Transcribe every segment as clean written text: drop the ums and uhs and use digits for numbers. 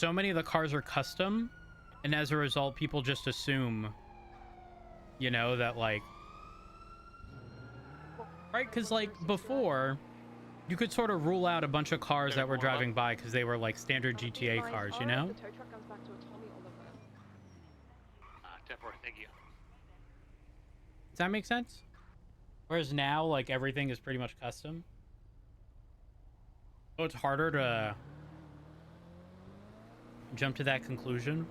so many of the cars are custom, and as a result, people just assume, you know, that like, right? Because like before, you could sort of rule out a bunch of cars that were driving by because they were like standard GTA cars, you know? The tow truck comes back to a Tommy Oliver. 10-4, thank you. Does that make sense? Whereas now, like, everything is pretty much custom. So it's harder to jump to that conclusion.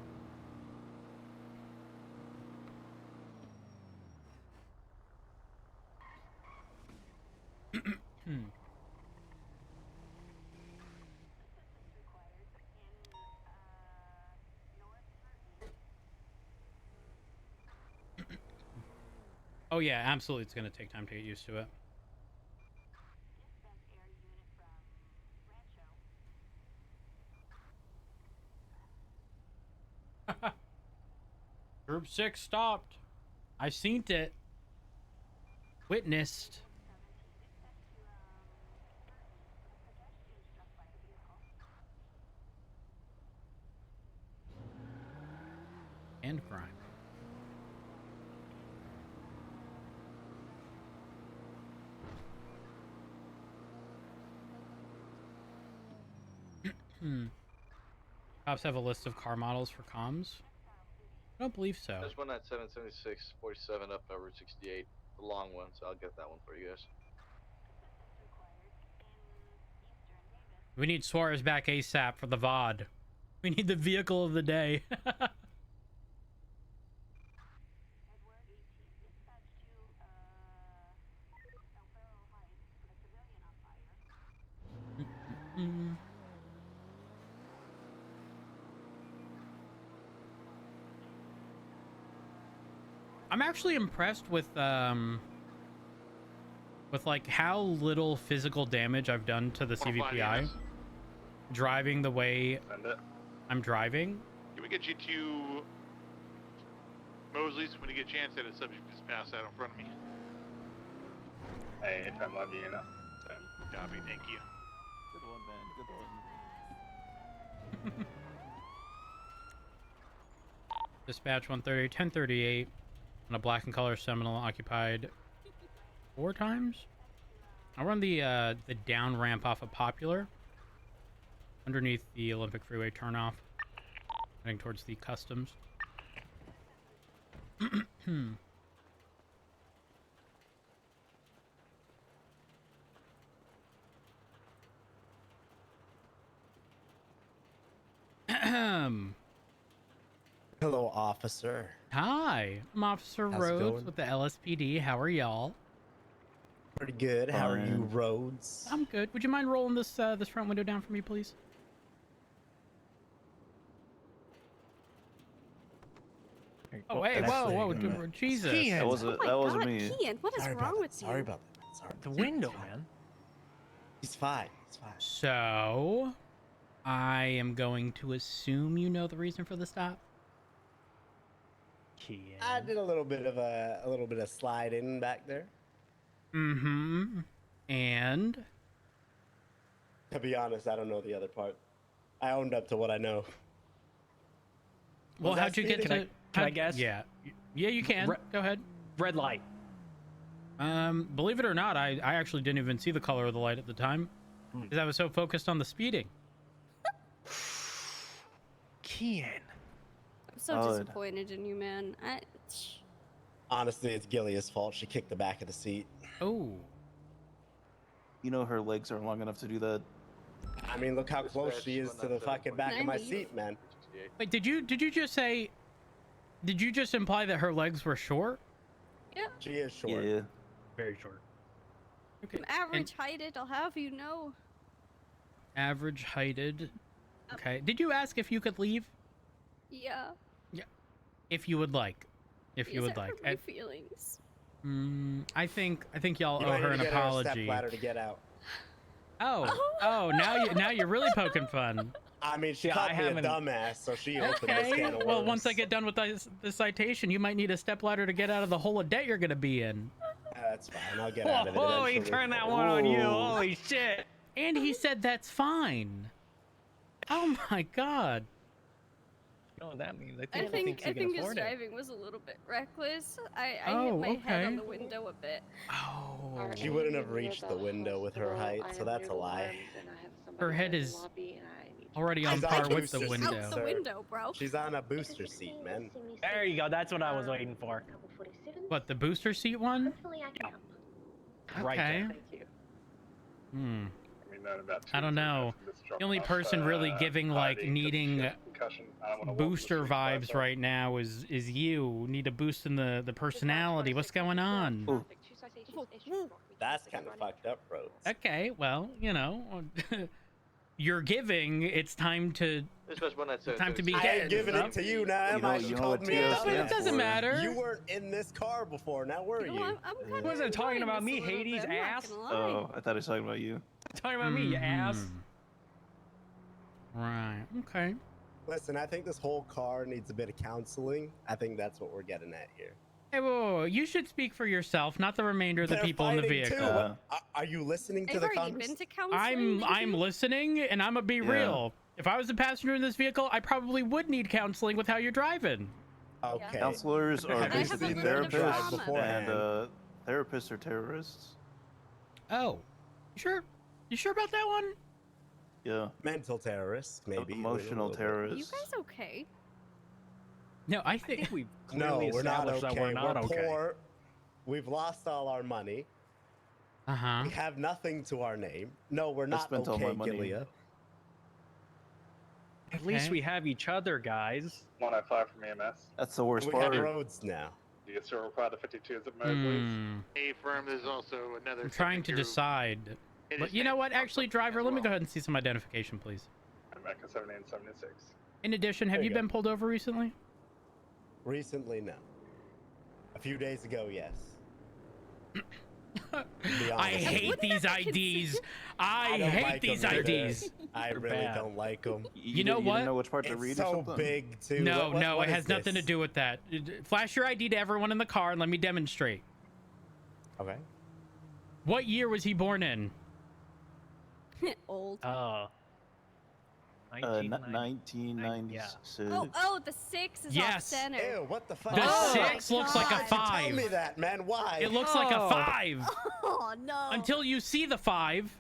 Oh yeah, absolutely. It's gonna take time to get used to it. Group 6 stopped. I seen it. Witnessed. And crime. Cops have a list of car models for comms? I don't believe so. There's one at 776, 47 up Route 68. The long one, so I'll get that one for you guys. We need Suarez back ASAP for the VOD. We need the vehicle of the day. I'm actually impressed with like how little physical damage I've done to the CVPI driving the way I'm driving. Can we get you to Mosley's when you get a chance? That a subject just passed out in front of me. Hey, anytime, love you, you know. Copy, thank you. Good one, man. Good one. Dispatch 130, 1038 on a black and color Seminole occupied 4 times. I run the down ramp off of Popular underneath the Olympic Freeway turnoff, heading towards the customs. Hello, officer. Hi, I'm Officer How's it Rhodes going? with the LSPD. How are y'all? Pretty good. How are you, Rhodes? I'm good. Would you mind rolling this this front window down for me, please? Oh, hey, whoa, Jesus. That wasn't me. Kian, what is wrong with you? Sorry about that. Sorry. The window, man. He's fine. He's fine. So, I am going to assume you know the reason for the stop. Kian. I did a little bit of sliding back there. Mm-hmm. And To be honest, I don't know the other part. I owned up to what I know. well, Was I how'd you get speeding? to? Can I guess? Yeah, yeah, you can. Go ahead. Red light. Believe it or not, I actually didn't even see the color of the light at the time because I was so focused on the speeding. Kian. I'm so disappointed in you, man. Honestly, it's Gillia's fault. She kicked the back of the seat. Oh, You know her legs aren't long enough to do that. I mean, look how close she is to the fucking back of my 90. seat, man. wait, did you just say? Did you just imply that her legs were short? Yeah, She is short. Yeah. Very short. Okay. I'm average heighted, I'll have you know. Average heighted. Okay. Did you ask if you could leave? Yeah. If you would like. If you would like. My feelings. I think y'all You owe might her need an to get her a apology. stepladder to get out. Oh, now you're really poking fun. I mean, she Yeah, called I me a haven't- dumbass, so she opened this Okay. can of Well, worms. once I get done with the citation, you might need a stepladder to get out of the hole of debt you're gonna be in. That's fine. I'll get out of it Oh, he eventually. turned that one on you. Ooh. Holy shit. And he said that's fine. Oh my god. know what that means. I I think he think thinks he I can think his afford it. driving was a little bit reckless. I Oh, hit my head on okay. the window a bit. Oh. She wouldn't have reached the window with her height, so that's a lie. Her head is already She's on on par a with the booster seat, window. Out the sir. window, bro. She's on a booster seat, man. There you go. That's what I was waiting for. What, the booster seat one? Right Okay. there. Hmm. I don't know. The only person really giving like needing booster vibes right now is you. Need a boost in the personality. What's going on? Ooh. That's kind of fucked up, bro. Okay, well, you know, you're giving. It's time to. Dispatch 197. Time to be I ain't giving Huh? it to you now, am know- I? you You know called what me a TO But it stands dumbass. doesn't for. matter. You weren't in this car before. Now were You you? know, I'm kind of Wasn't talking about me, Hades, ass. Oh, I thought he was talking about you. Talking about me, you ass. Mhm. Right. Okay. Listen, I think this whole car needs a bit of counseling. I think that's what we're getting at here. Hey, whoa, you should speak for yourself, not the remainder of the They're people in the fighting, vehicle. too. What- Are you listening to I've the already been conversation? to counseling. I'm thank you. listening, and I'm gonna be Yeah. real. If I was a passenger in this vehicle, I probably would need counseling with how you're driving. Okay. Counselors are I have basically a little bit of therapists, trauma. and therapists are terrorists. Oh, you sure about that one? Yeah, Mental terrorists, maybe. emotional Are you terrorists. guys okay? No, I I think. think we've No, clearly we're not established okay. that we're not okay. poor. We've lost all our money. Uh huh. We have nothing to our name. No, we're not spent all okay, my money. Gilia. At least Okay. we have each other, guys. 105 from EMS. That's the worst We part. have roads now. Do you still require the 52s at Mosley's? A firm, there's also another. I'm trying to signature decide. in But his you know name what? pops Actually, up driver, as let me well. go ahead and see some identification, please. America 70 and 76. In addition, have There you you go. been pulled over recently? Recently, no. A few days ago, yes. I honest. hate Wouldn't these that be IDs. I don't hate like 'em these either. IDs. I They're really bad. don't like them. You know You what? didn't know which part to It's read or so something? big, too. No, What- no, what it is has nothing to this? do with that. Flash your ID to everyone in the car and let me demonstrate. Okay. What year was he born in? Old. 1996. Oh, the 6 is off Yes. center. Ew, what the fuck? The Oh my 6 looks like a God. Tell 5. me that, man. Why? It looks like a Oh. 5. Oh no. Until you see the 5.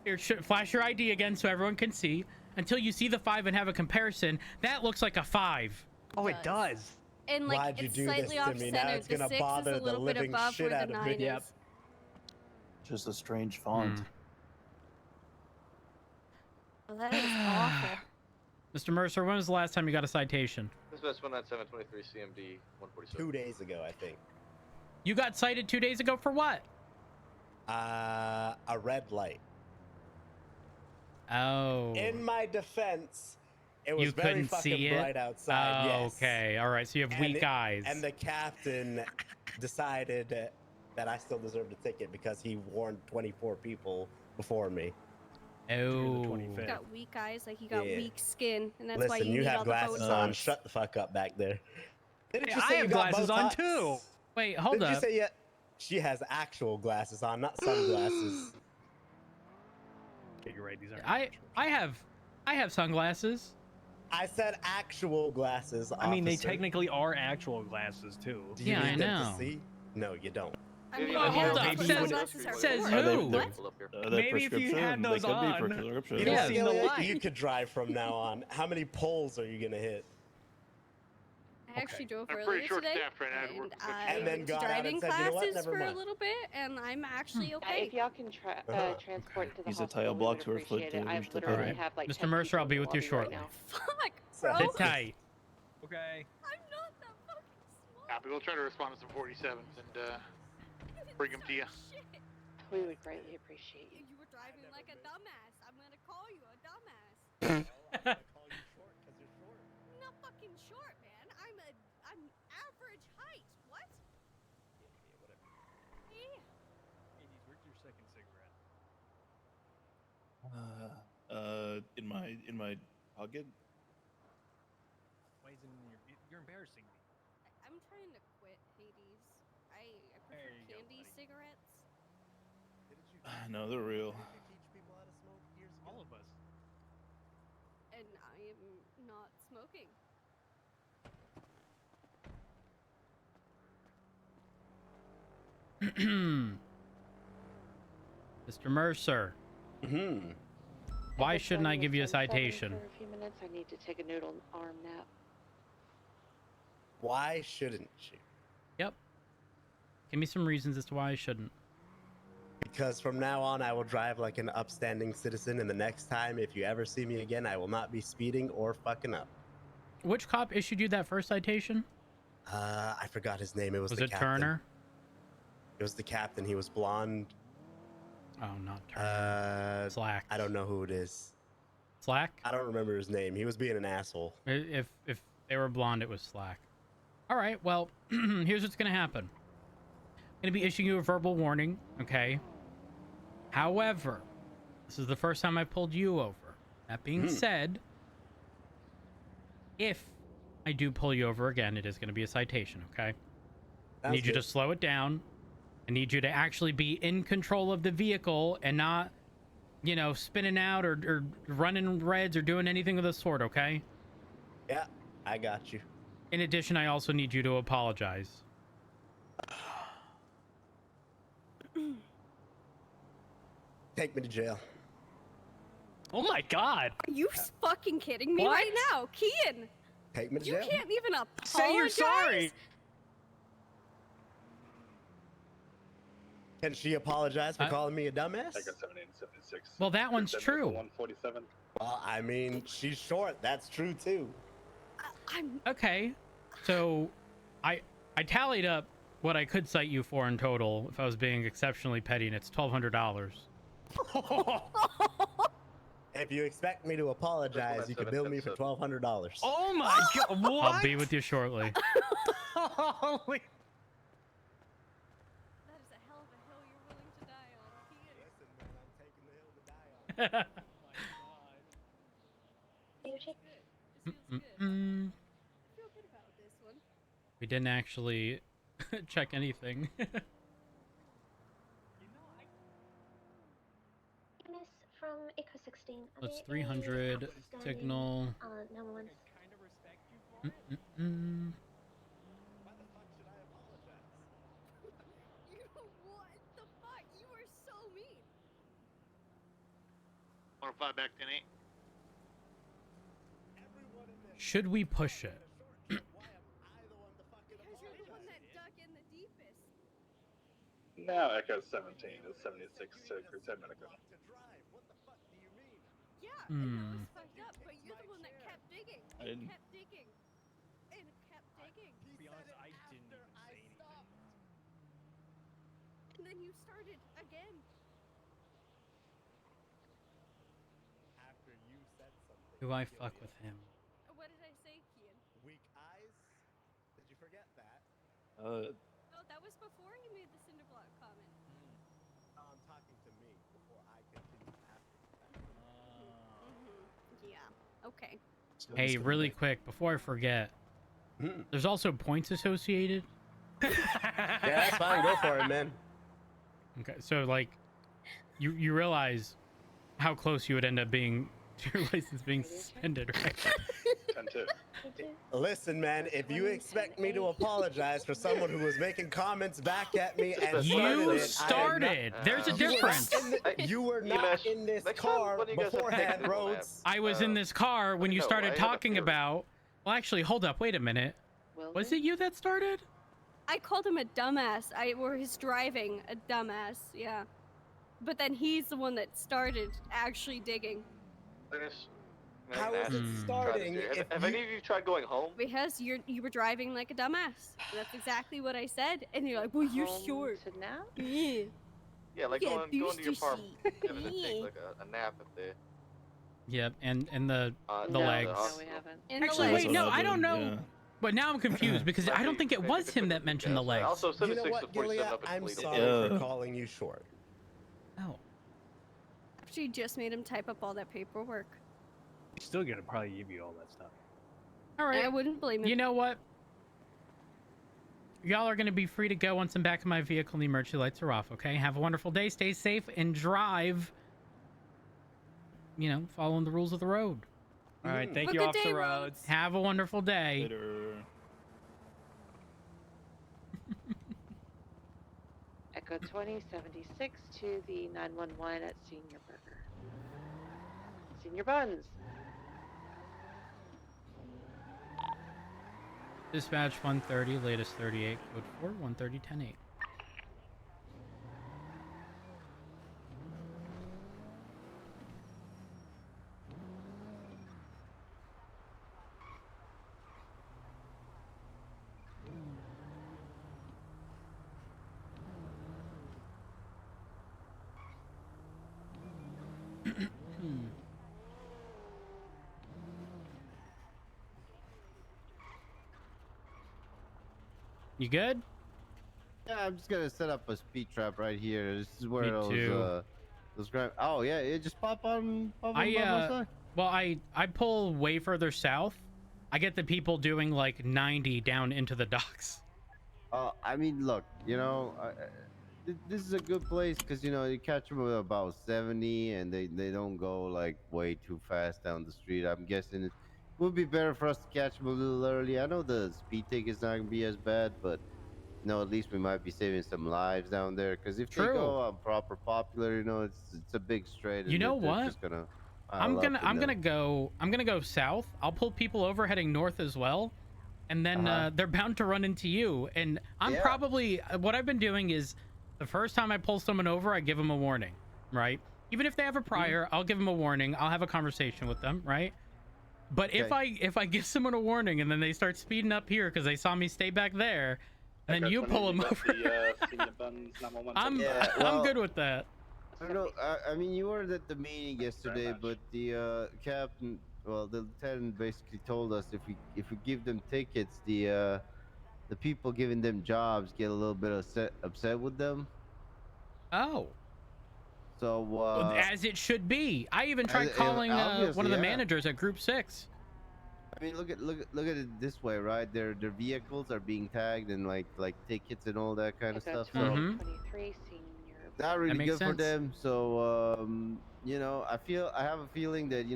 Here, flash your ID again so everyone can see. Until you see the 5 and have a comparison, that looks like a 5. Oh, it does. And like Why'd you it's do this slightly to off me? Now center. it's The gonna 6 bother is a the little bit living above shit where out the of 9 me. Yep. is. Just a strange font. Oh, that is awful. Mr. Mercer, when was the last time you got a citation? Dispatch 197 23 CMD 147. 2 days ago, I think. You got cited 2 days ago for what? A red light. Oh. In my defense, it was You very couldn't fucking see it? bright outside. Oh, Yes. okay. All right. So you have And weak it- eyes. And the captain decided that I still deserved a ticket because he warned 24 people before me. Oh. You 25th. got weak eyes, like you got Yeah. weak skin, and that's why Listen, you you need have all the glasses Botox. on. Shut the fuck up back there. Didn't Hey, you I say you have got glasses on Botox? too. Wait, hold Didn't up. you say yeah? She has actual glasses on, not sunglasses. Okay, you're right. These aren't. I have sunglasses. I said actual glasses. I mean, they officer. technically are actual glasses too. Do you Yeah, I need them know. to see? No, you don't. I mean, Oh, hold yeah, up. that's what Says- sunglasses are says for. who? What? Maybe if you had those they could on, be for prescription. you You don't know, Yeah. see the Ilya, light. you could drive from now on. How many poles are you gonna hit? I actually drove I'm earlier pretty short today, staffed right now. I'd work and with what you I got. And then went got to out and driving said, "You know what? classes Never for a mind." little bit, and I'm actually okay. If y'all can Uh-huh. transport to the Use a hospital, tile we block would to her foot appreciate to it. I reach the literally Alright. have like Mr. 10 Mercer, I'll people be in with the you lobby right shortly. now. Fuck, So- bro. Sit tight. Okay. I'm not that fucking smart. Copy. We'll try to respond to some 47s and bring them to you. Shit. We would greatly appreciate you. You were driving like a dumbass. I'm gonna call you a dumbass. I'm not fucking short, man. I'm average height. What? Yeah. Hades, where's your second cigarette? In my pocket. Why is it in your? You're embarrassing me. I'm trying to quit Hades. I prefer There you go, candy buddy. cigarettes. No, they're real. All of us. And I am not smoking. Mr. Mercer, Hmm. why can shouldn't tell I give you a 10:07 citation? For a few minutes, I need to take a noodle arm nap. Why shouldn't you? Yep. Give me some reasons as to why I shouldn't. Because from now on, I will drive like an upstanding citizen, and the next time, if you ever see me again, I will not be speeding or fucking up. Which cop issued you that first citation? I forgot his name. It was Was the it captain. Turner? It was the captain. He was blonde. Oh, not Turner. Slack. I don't know who it is. Slack? I don't remember his name. He was being an asshole. If they were blonde, it was Slack. All right, well, here's what's going to happen. I'm going to be issuing you a verbal warning, okay? However, this is the first time I pulled you over. That being said, if I do pull you over again, it is going to be a citation, okay? I need you to slow it down. I need you to actually be in control of the vehicle and not, you know, spinning out or running reds or doing anything of the sort, okay? Yeah, I got you. In addition, I also need you to apologize. Take me to jail. Oh my god. Are you fucking kidding me What? right now? Kian, Take me to you jail. can't even apologize? Say you're sorry. Can she apologize for calling me a dumbass? Echo 78 and 76. Well, that one's true. 147. Well, I mean, she's short. That's true too. I'm Okay, so I tallied up what I could cite you for in total if I was being exceptionally petty, and it's $1,200. If you expect me to apologize, you can bill me for $1,200. Oh my god. What? I'll be with you shortly. Holy. That is a hell of a hill you're willing to die on, Kian. Listen, man, I'm taking the hill to die on. This feels good. This feels good. Mm-mm. I feel good about this one. We didn't actually check anything. Miss from Echo 16. That's 300 signal. No one's. Kind of respect you for it. Mm-mm. Why the fuck should I apologize? You what the fuck? You are so mean. 105 back 10-8. Everyone in this Should we push it? short trip, why am I the one to fucking Because you're the one that apologize? dug in the deepest. Now Echo 17 is 76 to Crusade Medical. To drive. What the fuck do you mean? Yeah, I know Hmm. it's fucked up, but you're the one that kept digging. I And didn't- kept digging. And kept digging. To be honest, I didn't even say anything. And then you started again. After you said something. Do I guilty fuck of with him? What did I say, Kian? Weak eyes? Did you forget that? Oh, that was before you made the cinder block comment. No, I'm talking to me before I continue after that. Yeah. Okay. Hey, really quick, before I forget, Hmm. there's also points associated. Yeah, that's fine. Go for it, man. Okay, so like, you realize how close you would end up being to your license being suspended, right? 10-2. Listen, man, if you expect me to apologize for someone who was making comments back at me and You started it, I am not- started. There's a You were difference. not in the- You were not EMS, in this next time, car why don't you guys have beforehand, Google Rhodes. Maps? I was in this car when you no, started I had a talking theory. about. Well, actually, hold up. Wait a minute. Was it you that started? I called him a dumbass. Or his driving a dumbass. Yeah. But then he's the one that started actually digging. Dennis, How is it Hmm. starting Have, if have you... any of you tried going home? Because you were driving like a dumbass. That's exactly what I said. And you're like, well, you're Home short. To now? Yeah. Yeah, like Yeah, going to your booster farm, seat. having to take like a nap at the Yep, and the the no, legs. No, we hospital. haven't. In the Actually, legs. wait, no, I don't know. But now I'm confused because I don't think it Maybe was him that between mentioned the guys. legs. Also, You 76 know to what, 47 Gilead? up in I'm Toledo. sorry Yeah. for calling you short. Oh, She just made him type up all that paperwork. He's still gonna probably give you all that stuff. all And I right. wouldn't blame him. You know what? Y'all are gonna be free to go once I'm back in my vehicle and the emergency lights are off. Okay. Have a wonderful day. Stay safe and drive. You know, following the rules of the road. All right, thank Have a you, good Officer day, Rhodes. Have a wonderful day. Later. Echo Echo 2076 to the 911 at Senior Burger. Senior Buns. Dispatch 130, latest 38, code 4, 130, 10-8. You good? Yeah, I'm just gonna set up a speed trap right here. This is where Me those too. Oh yeah, it just pop on by my side. Well, I pull way further south. I get the people doing like 90 down into the docks. I mean, look, this is a good place because you catch them at about 70, and they don't go like way too fast down the street. I'm guessing it would be better for us to catch them a little early. I know the speed ticket's not gonna be as bad, but at least we might be saving some lives down there. Because if they True. go on proper popular, it's a big straight, and You know they're what? just gonna I'm pile up, gonna go south. I'll pull people over heading north as well, and then they're bound to run into you. And I'm probably what I've been doing is the first time I pull someone over, I give them a warning, right? Even if they have a prior, I'll give them a warning. I'll have a conversation with them, right? But if I give someone a warning and then they start speeding up here because they saw me stay back there, then you pull them over. I'm good with that. I don't know. I mean, you were at the meeting yesterday, but the captain, well, the lieutenant basically told us if we give them tickets, the people giving them jobs get a little bit upset with them. Oh. So as it should be. I even tried calling one of the managers at Group 6. I mean, look at it this way, right? Their vehicles are being tagged and like tickets and all that kind of stuff. So 23 Senior. not really good for sense. them. So I have a feeling that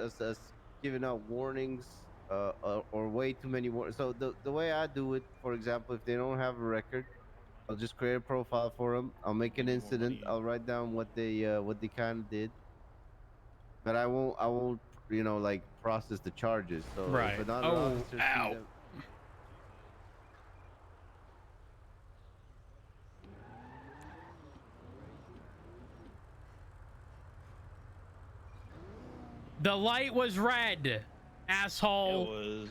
us giving out warnings or way too many warnings. So the way I do it, for example, if they don't have a record, I'll just create a profile for them. I'll make an incident. I'll write down what they kind of did, but I won't like process the charges. So Right. if another officer sees them, The light was red, asshole. It was.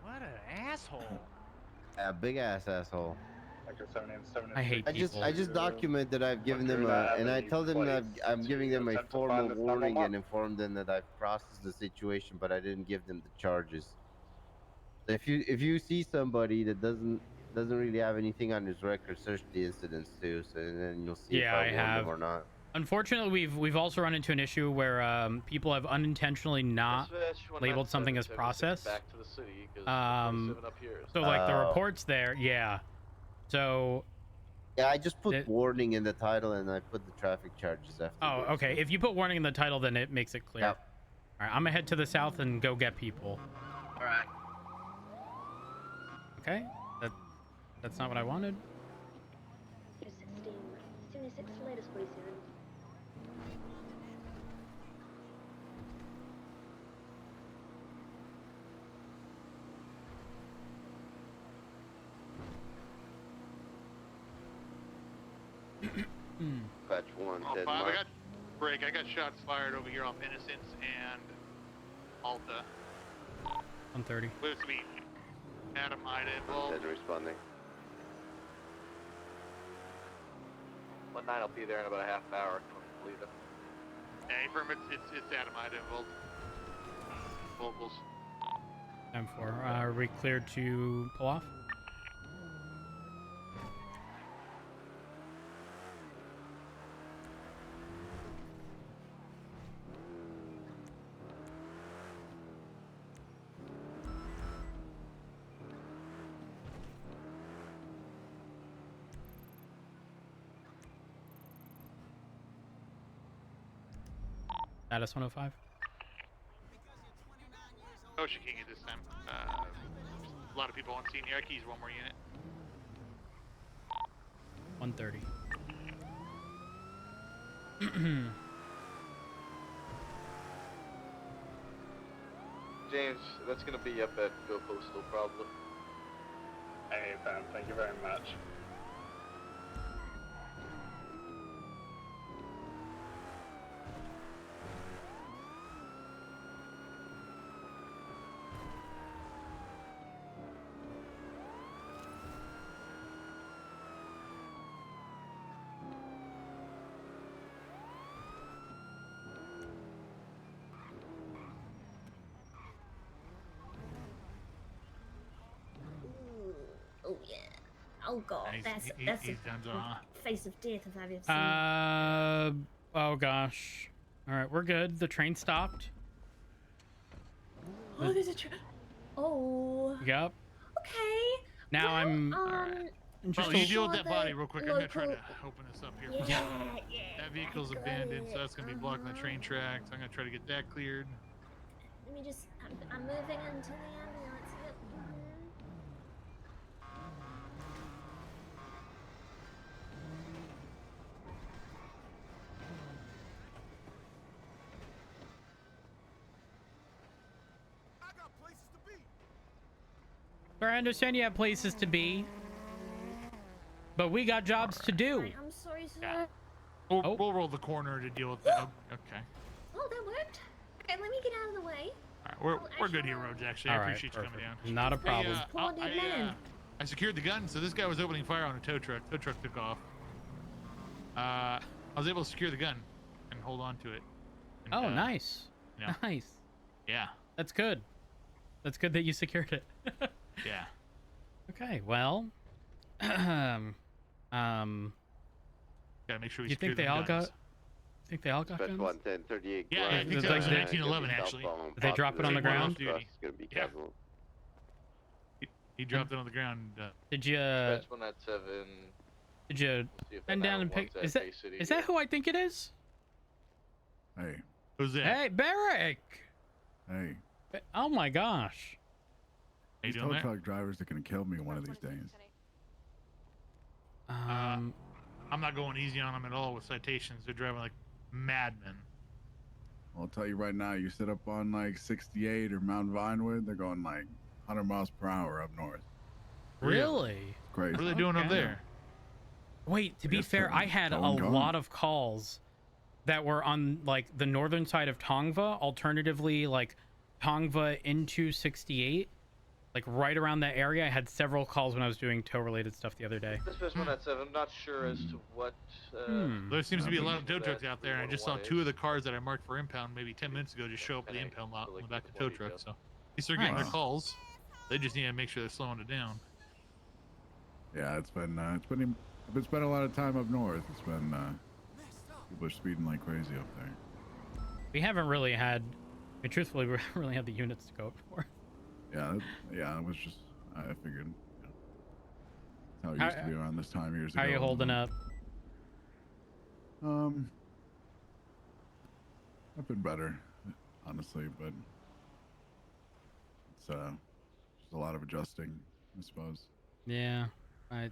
What an asshole. a big ass asshole. I hate people. I just document that I've given them and I tell them that I'm giving them a formal warning and inform them that I've processed the situation, but I didn't give them the charges. If you see somebody that doesn't really have anything on his record, search the incidents too, so then you'll see if I warned them or not. Unfortunately, we've also run into an issue where people have unintentionally not labeled something as process. Back to the city, 'cause 47 up here. So like the report's there, yeah. So yeah, I just put warning in the title and I put the traffic charges after. Oh, okay. If you put warning in the title, then it makes it clear. Yep. All right, I'm gonna head to the south and go get people. All right. Okay, that's not what I wanted. 16, 76, latest 47. Batch 1, Oh, 10 5, I got break. I got shots fired over here off Innocence and Alta. 130. Supposed to be Adam Ida involved. responding. 1-9 will be there in about a half hour. Leave it. Yeah, affirm it's Adam Ida involved. Vocals. 10-4. Are we cleared to pull off? Status 105. Oh, she can't get this time. A lot of people on scene here. I keys one more unit. 130. James, that's gonna be up at Go Postal probably. Hey, fam, thank you very much. Oh yeah. Oh god, that's he's a done so, huh? face of death if I've ever seen. Oh gosh. All right, we're good. The train stopped. Oh, there's a Oh. Yep. Okay. Now well, I'm Well, you deal with that body real quick. I'm gonna try to local- open this up here. Yeah, That vehicle's got abandoned, so it. that's gonna be blocking the train tracks. I'm gonna try to get that cleared. Let me just. I'm moving into the ambulance. Yep. Sir, I understand you have places to be, but we got jobs to do. Right, I'm sorry, sir. Yeah. Oh. We'll roll the corner to deal with that. Okay. Oh, that worked. Okay, let me get out of the way. All right, we're good here, Rhodes. Actually, All I right, appreciate you coming down. Not a problem. Poor dead man. I secured the gun, so this guy was opening fire on a tow truck. Tow truck took off. I was able to secure the gun and hold on to it. And, Oh, nice. you know, Nice. yeah, That's good. That's good that you secured it. yeah. Okay, well, Gotta make sure we you secure think they the all guns. got? Think they all got guns? 11038. Yeah, I think that was 1911 actually. Did they drop it on the ground? Yeah. He dropped it on the ground. Did you? That's 197. Did you bend down and pick? Is that who I think it is? Hey. Who's that? Hey, Barrick. Hey. Oh my gosh. How you These doing, tow man? truck drivers are gonna kill me one of these days. I'm not going easy on them at all with citations. They're driving like madmen. I'll tell you right now, you sit up on like 68 or Mount Vinewood, they're going like 100 miles per hour up north. Really? Crazy. What are they doing up Okay. there? Wait, to be guess fair, they're I had a towing cars. lot of calls that were on like the northern side of Tongva, alternatively like Tongva into 68, like right around that area. I had several calls when I was doing tow-related stuff the other day. This was 197. I'm not sure as to what. There seems to be a lot of tow that trucks out there, and I just saw 311 two of the cars that I marked for impound maybe 10 minutes ago just show up at the impound lot on the back of tow trucks. So at least they're getting their Nice. calls. They just need to make sure they're slowing it down. Yeah, it's been I've been spending a lot of time up north. It's been people are speeding like crazy up there. We haven't really had, I mean, truthfully, we haven't really had the units to go up north. Yeah, it was just I figured. That's how it used to be around this time years ago. How are you holding up? I've been better, honestly, but it's just a lot of adjusting, I suppose. Yeah, I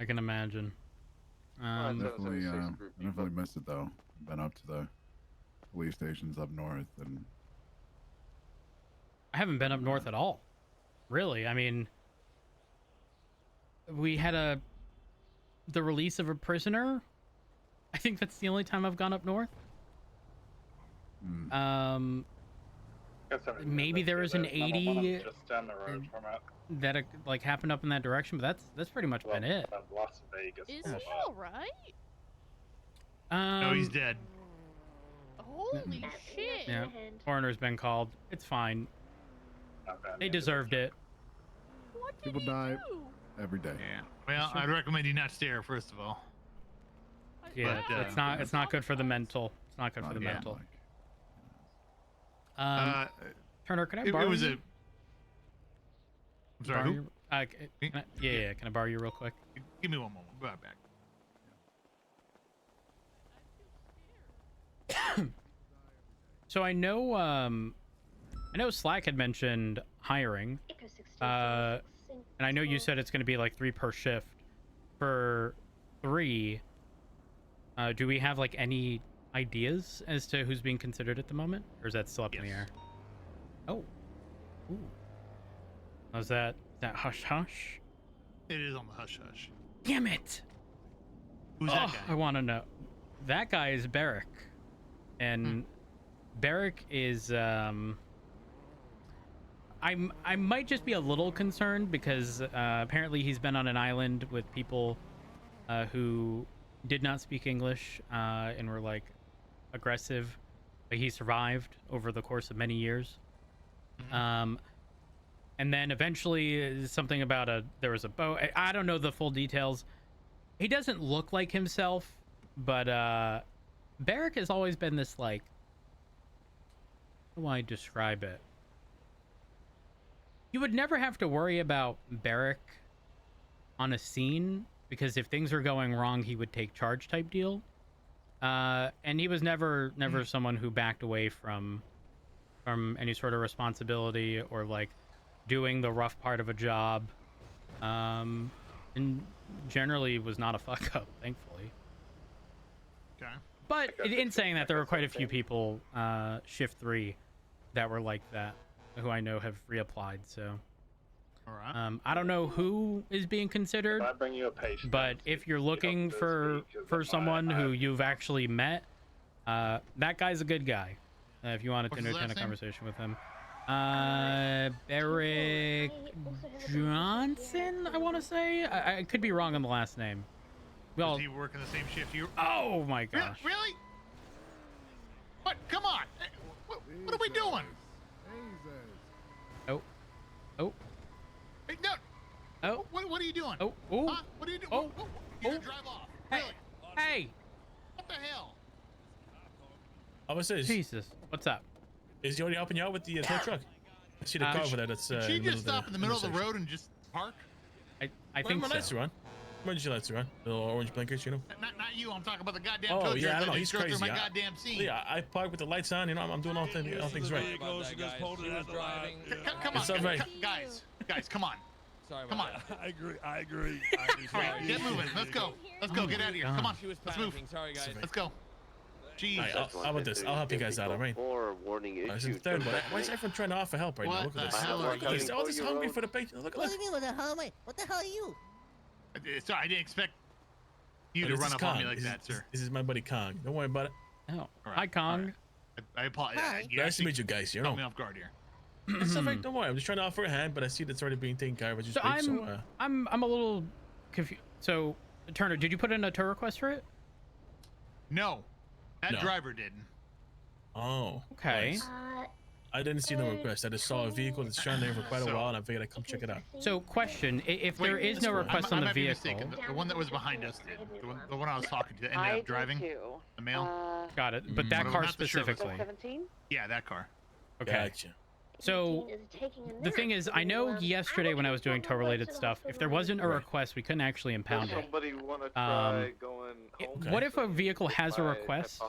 can imagine. Definitely missed it though. Been up to the police stations up north, and I haven't been up north at all. Really, I mean, we had the release of a prisoner. I think that's the only time I've gone up north. Maybe there was an 80 just down the road from it. that like happened up in that direction, but that's pretty much been it. Las Vegas. Is he alright? No, he's dead. Holy shit. Yeah, coroner's been called. It's fine. They deserved it. What did people he die do? every day. Yeah. Well, I'd recommend you not stare first of all. Yeah, But, it's not good for the mental. It's not good for the Yeah. mental. Uh, Turner, can I it borrow was you? a. I'm sorry. Borrow Who? you- can I, yeah, can I borrow you real quick? Give me one moment. I'll be right back. So I know Slack had mentioned hiring, and I know you said it's going to be like 3 per shift. For 3, do we have like any ideas as to who's being considered at the moment, or is that still up in the air? Oh, ooh. Was that hush hush? It is on the hush hush. Damn it! Who's that guy? I want to know. That guy is Barrick, and Barrick is I might just be a little concerned because apparently he's been on an island with people who did not speak English and were like aggressive, but he survived over the course of many years. And then eventually something about there was a boat. I don't know the full details. He doesn't look like himself, but Barrick has always been this, like, how do I describe it? You would never have to worry about Barrick on a scene because if things were going wrong, he would take charge type deal. And he was never someone who backed away from any sort of responsibility or like doing the rough part of a job. And generally was not a fuck up, thankfully. Okay. But in saying that, there were quite a few people, Shift 3, that were like that, who I know have reapplied, so. All right. I don't know who is being considered, If I bring you a patient, but if you're looking for someone who you've actually met, that guy's a good guy. If you wanted to What's his entertain a last name? conversation with him. Barrick Johnson, I want to say. I could be wrong on the last name. Well, Does he work in the same shift you? oh my gosh. Really? What? Come on! What are we doing? Oh. Oh. Hey, no. Oh. What are you doing? Oh. Oh. Huh? What are you doing? Oh. You're gonna drive off? Hey. Really? Hey. What the hell? What's this? Jesus. What's up? Is he already helping you out with the tow truck? I see the car over there. That's. Did she just stop in the middle of the road and just park? I think my lights so. are on. Emergency lights are on. The little orange blinkers, you know. Not you. I'm talking about the goddamn tow Oh truck yeah, I don't know. that He's drove through crazy. my goddamn scene. Yeah, I park with the lights on. You know, I'm doing all things right. Come on, It's all right. guys, come on. Sorry Come on. I agree. All right, get moving. Let's go. Get out of here. Come on. She was Let's move. panicking. Sorry, guys. Let's go. Jeez. All right, how about this? I'll help you guys out, all right? Warning This is the third one. Why is everyone trying to offer help right now? Look at this. hell Look at this. They're all just hungry for the bacon. Look at What this. do you mean? What the hell are you? Sorry, I didn't expect you to This run is up on me Kong. like that, sir. This is my buddy Kong. Don't worry about it. Oh. All right, Hi, Kong. I apologize. You Nice to actually meet you guys. You caught know. me off guard here. It's all right. Don't worry. I'm just trying to offer a hand, but I see that's already being taken care of. Which is So big, I'm a little confused. So, Turner, did you put in a tow request for it? No, that No. driver didn't. Oh. Okay. Nice. I didn't see no request. I just saw a vehicle that's stranded there for quite a while, and I figured I'd come check it out. So, question: if there is no request I on the might be vehicle, mistaken. The one that was behind us did. The one I was talking to ended up driving. The male. got it. But that But car not the Sherwood. specifically. 17? Yeah, that car. Okay. Gotcha. So the thing is, I know yesterday when I was doing tow-related stuff, if there wasn't a request, we couldn't actually impound it. Somebody want to try going home? What if a vehicle has a request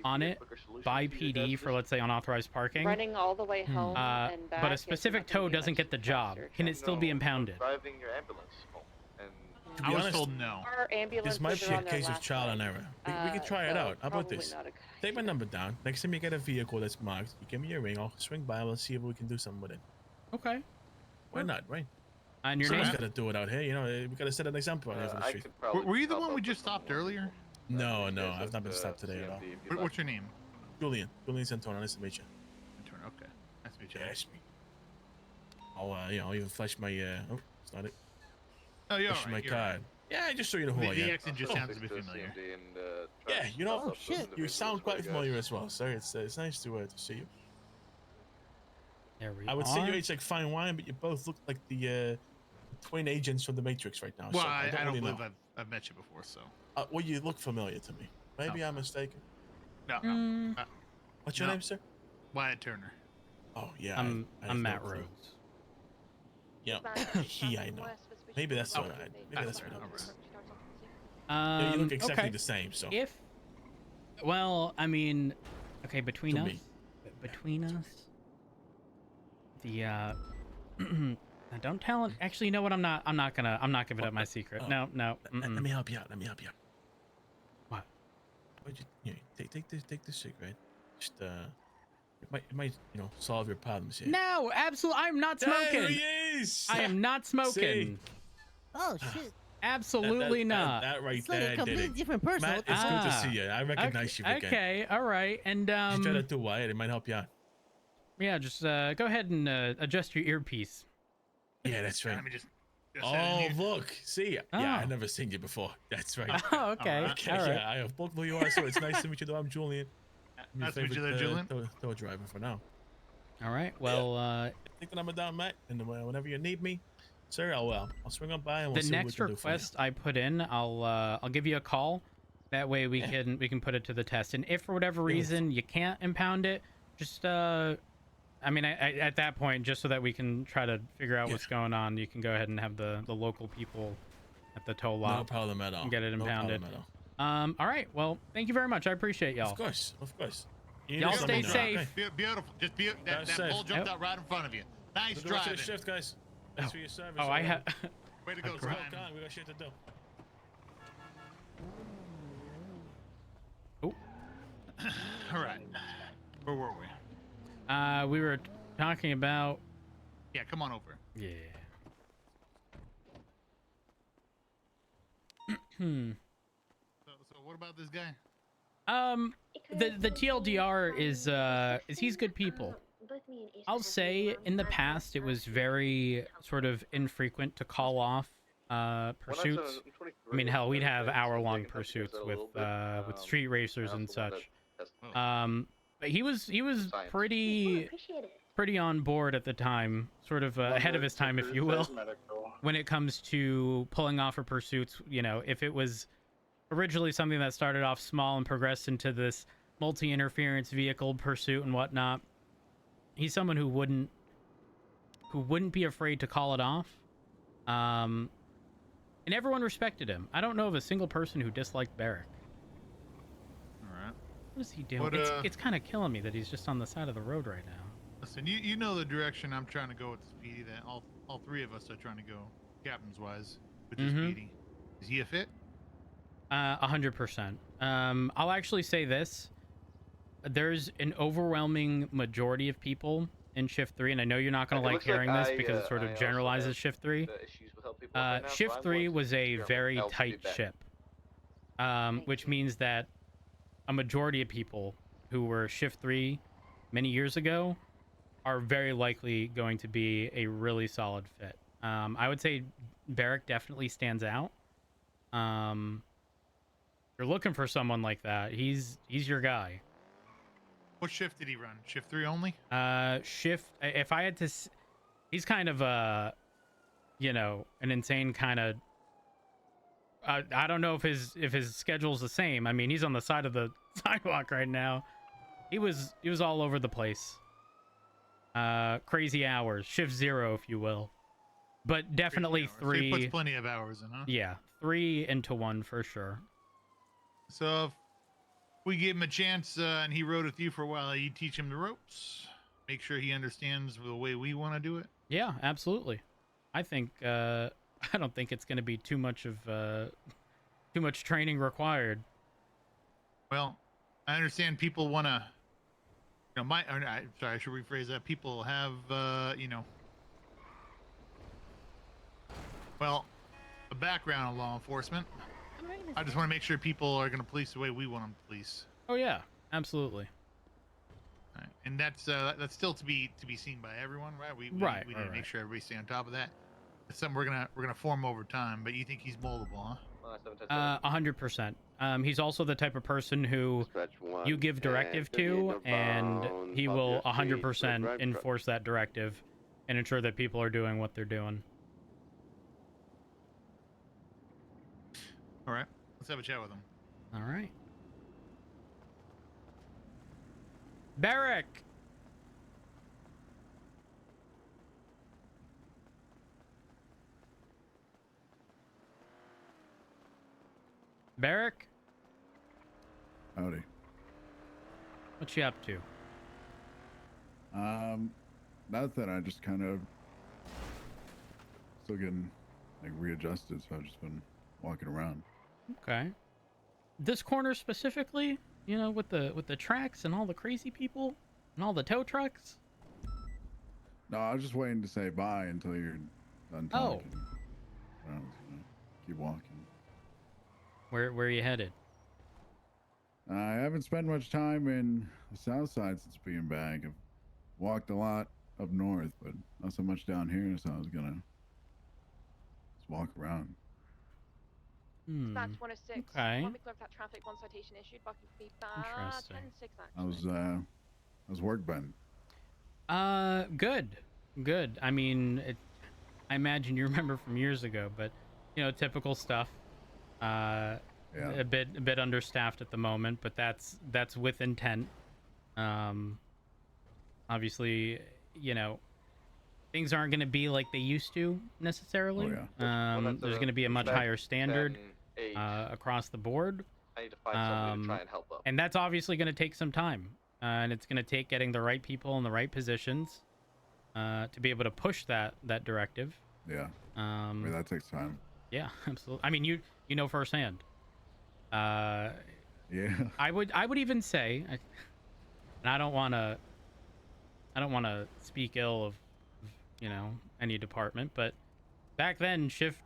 on it by PD for, let's say, unauthorized parking, Running all the way home and back. but a specific tow doesn't get the job? Can it still be impounded? Driving your ambulance home. And To I be was honest, told no. Our ambulances this might be are a on their case of last trial and leg. error. We could try it So out. How about probably this? not a- Take my number down. Next time you get a vehicle that's marked, you give me a ring. I'll swing by. We'll see if we can do something with it. Okay. Why not, right? And your Someone's name? got to do it out here. You know, we got to set an example out here for the I street. could probably Were you the pop one we up just in the stopped morning. earlier? No, You no, guys I've at not been the stopped today at all. CMD if you'd What's your name? Julian Santona. Nice to meet you. Turner. Okay. Nice to meet you. Yeah, it's me. I'll even flash my oh, it's not it. Oh, you're Flash all my right. You're all right. card. Yeah, just so you know who I The am. accent just Oh, sounds a bit Fix the familiar. CMD and, try Yeah, to you know, pop up those you individuals sound for quite you guys. familiar as well, sir. It's nice to see you. There we I would are. say your age like fine wine, but you both look like the twin agents from the Matrix right now. Well, so I don't don't really believe know. I've met you before, so. Well, you look familiar to me. Maybe No. I'm mistaken. No. What's your No. name, sir? Wyatt Turner. Oh yeah, I'm I have Matt no clue. Rhodes. Yeah, he I know. Maybe that's all right. Maybe that's right. Yeah, you look exactly okay. the same. So Well, I mean, okay, between To us, me. the don't tell it. Actually, you know what? I'm not giving up my secret. No. Let me help you out. Let me help you out. What? Take this cigarette. Just it might solve your problems here. No, absolutely. I'm not smoking. There he is. I am not smoking. Oh shit. Absolutely not. That right It's like there a completely did it. different person. Matt, What the it's fuck? good to see you. I recognize you again. Okay, all right, and You try to do Wyatt. It might help you out. yeah, just go ahead and adjust your earpiece. Yeah, that's right. Let me just Oh, look. See? Oh. Yeah, I've never seen you before. That's right. Oh, okay. Okay, All right. yeah, I have both of you are, so it's nice to meet you, though. I'm Julian. I'm your Nice to meet you favorite, there, Julian. tow driver for now. All right. Well, Take the number down, Matt, and whenever you need me, sir, I'll swing on by and we'll the see what we next can do for you. request I put in, I'll give you a call. That way we can put it to the test. And if for whatever reason you can't impound it, just I mean, at that point, just so that we can try to figure out what's going on, you can go ahead and have the local people at the tow lot. No problem at all. Get it impounded. No problem at all. All right. Well, thank you very much. I appreciate y'all. Of course. Y'all stay safe. Beautiful. Just that pole jumped out right in front of you. Nice Good driving. the shift, guys. Thanks for your service. Oh, I have. Way to go, Let's Ryan. rock on. We got shit to do. Oh. All right. Where were we? We were talking about. Yeah, come on over. Yeah. So what about this guy? The TLDR is he's good people. I'll say in the past it was very sort of infrequent to call off pursuits. I mean, hell, we'd have hour-long pursuits with street racers and such. But he was pretty on board at the time, sort of ahead of his time, if you will, when it comes to pulling off for pursuits. You know, if it was originally something that started off small and progressed into this multi-interference vehicle pursuit and whatnot, he's someone who wouldn't be afraid to call it off. And everyone respected him. I don't know of a single person who disliked Barrick. All right. What is he doing? What, it's kind of killing me that he's just on the side of the road right now. Listen, you know the direction I'm trying to go with Speedy. That all three of us are trying to go, captains wise, with this Speedy. Is he a fit? 100%. I'll actually say this: there's an overwhelming majority of people in Shift 3, and I know you're not going to like hearing this because it sort of generalizes Shift 3. Shift 3 was a very tight ship, which means that a majority of people who were Shift 3 many years ago are very likely going to be a really solid fit. I would say Barrick definitely stands out. You're looking for someone like that. He's your guy. What shift did he run? Shift 3 only? Shift. If I had to, he's kind of a, an insane kind of. I don't know if his schedule's the same. I mean, he's on the side of the sidewalk right now. He was all over the place. Crazy hours. Shift 0, if you will. But definitely 3. So he puts plenty of hours in, huh? Yeah, 3 into 1 for sure. So if we give him a chance and he rode with you for a while, you teach him the ropes, make sure he understands the way we want to do it. Yeah, absolutely. I think I don't think it's going to be too much training required. Well, I understand people want to. Sorry, I should rephrase that. People have, well, a background in law enforcement. I just want to make sure people are going to police the way we want them to police. Oh yeah, absolutely. All right. And that's still to be seen by everyone, right? We need to make sure everybody stay on top of that. It's something we're gonna form over time. But you think he's moldable, huh? 100%. He's also the type of person who you give directive to, and he will 100% enforce that directive and ensure that people are doing what they're doing. All right, let's have a chat with him. All right. Barrick! Barrick? Howdy. What you up to? Nothing. I just kind of still getting like readjusted, so I've just been walking around. Okay. this corner specifically, you know, with the tracks and all the crazy people and all the tow trucks. No, I was just waiting to say bye until you're done talking. I was gonna keep walking. Where are you headed? I haven't spent much time in the south side since being back. I've walked a lot up north, but not so much down here, so I was gonna just walk around. Dispatch 106. Okay. Want me to clerk that traffic? One citation issued. Bucky feedback. Interesting. 10-6 actually. How's work been? Good. I mean, I imagine you remember from years ago, but you know, typical stuff. A bit understaffed at the moment, but that's with intent. Obviously, you know, things aren't going to be like they used to necessarily. There's going to be a much higher standard across the board. I need to find somebody to try and help up. And that's obviously going to take some time, and it's going to take getting the right people in the right positions to be able to push that directive. Yeah. I mean, that takes time. Yeah, absolutely. I mean, you know firsthand. Yeah. I would even say, and I don't want to speak ill of, you know, any department, but back then shift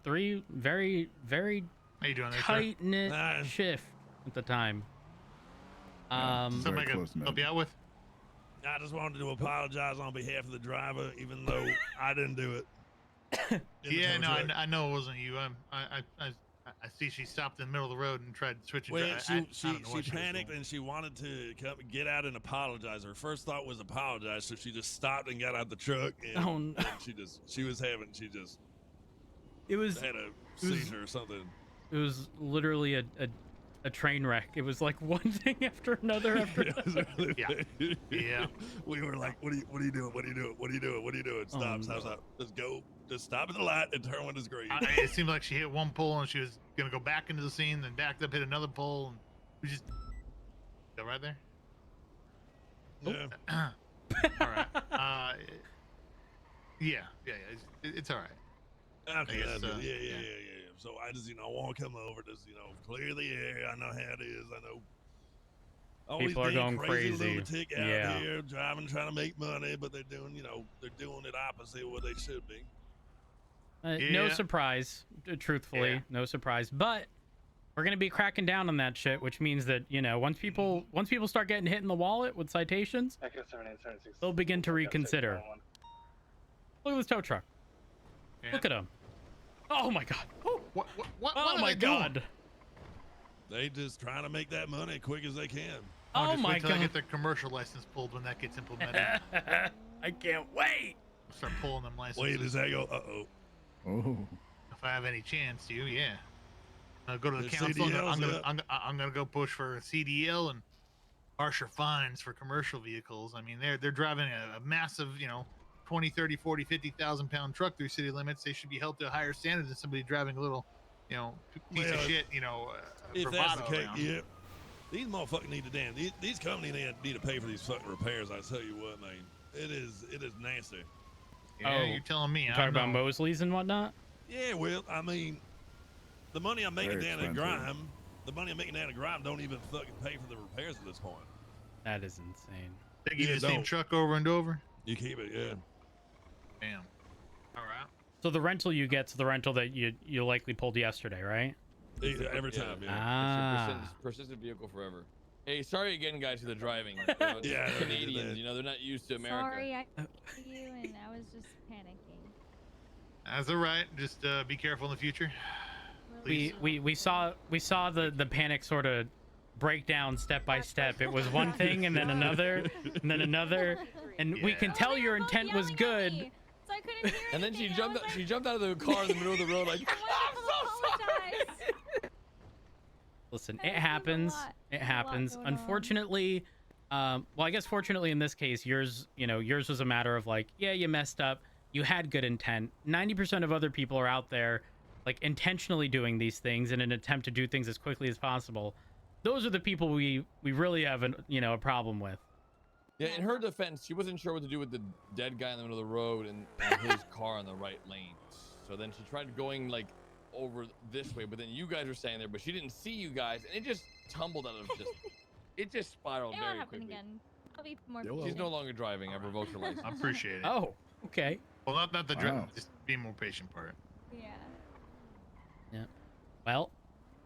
3, very How you doing there, tight knit shift at the time. Somebody can help you out with? I just wanted to apologize on behalf of the driver, even though I didn't do it. Yeah, no, I know it wasn't you. I see she stopped in the middle of the road and tried switching. Well, she panicked and she wanted to get out and apologize. Her first thought was apologize, so she just stopped and got out the truck. And, and she had a seizure or something. It was literally a train wreck. It was like one thing after another after another. Yeah. We were like, what are you doing? What are you doing? Stop. Let's go. Just stop at the light and turn when it's green. It seemed like she hit one pole and she was gonna go back into the scene, then backed up, hit another pole, and we just go right there. Yeah. All right. Yeah. It's all right. Okay. Yeah. So I just, I want to come over, just, clear the air. I know how it is. I know. All People are going crazy. Lunatic out here driving, trying to make money, but they're doing, they're doing it opposite of what they should be. No surprise, truthfully, no surprise. But we're gonna be cracking down on that shit, which means that once people start getting hit in the wallet with citations, they'll begin to reconsider. Look at this tow truck. Yeah. Look at him. Oh my god. What oh my god. They just trying to make that money as quick as they can. Oh my god. god. I get their commercial license pulled when that gets implemented. I can't wait. I'll start pulling them licenses. Wait, does that go? Oh. If I have any chance to, yeah. I'll go to the council. I'm gonna go push for a CDL and harsher fines for commercial vehicles. I mean, they're driving a massive, 20, 30, 40, 50,000 pound truck through city limits. They should be held to a higher standard than somebody driving a little, piece of shit, if that's the case, around. yeah. These motherfuckers need to these companies need to pay for these fucking repairs. I tell you what, man, it is nasty. Yeah, you're telling me. You're talking about Mosley's and whatnot? Yeah, well, I mean, the money I'm making down at Grime, don't even fucking pay for the repairs at this point. That is insane. They give you the same truck over and over? You keep it, yeah. Damn. All right. So the rental you get to the rental that you likely pulled yesterday, right? Every time, yeah. Ah. Persistent vehicle forever. Hey, sorry again, guys, for the driving. Yeah, Canadians, they're not used to America. Sorry, I you and I was just panicking. That's all right. Just be careful in the future. We saw the panic sort of break down step by step. It was one thing and then another and then another, and we can tell your intent was good. So I couldn't hear and then anything. she jumped out of the car in the middle of the road like. Listen, it happens. It happens. Unfortunately, well, I guess fortunately in this case, yours was a matter of like, yeah, you messed up. You had good intent. 90% of other people are out there, like intentionally doing these things in an attempt to do things as quickly as possible. Those are the people we really have a problem with. Yeah, in her defense, she wasn't sure what to do with the dead guy in the middle of the road and his car on the right lane. So then she tried going like over this way, but then you guys were standing there, but she didn't see you guys, and it just tumbled out of just. It just spiraled It won't very happen quickly. again. I'll be more She's patient. no longer driving. I've revoked her license. I appreciate it. Oh, okay. Well, not the Wow. just being more patient part. Yeah. Yeah. Well,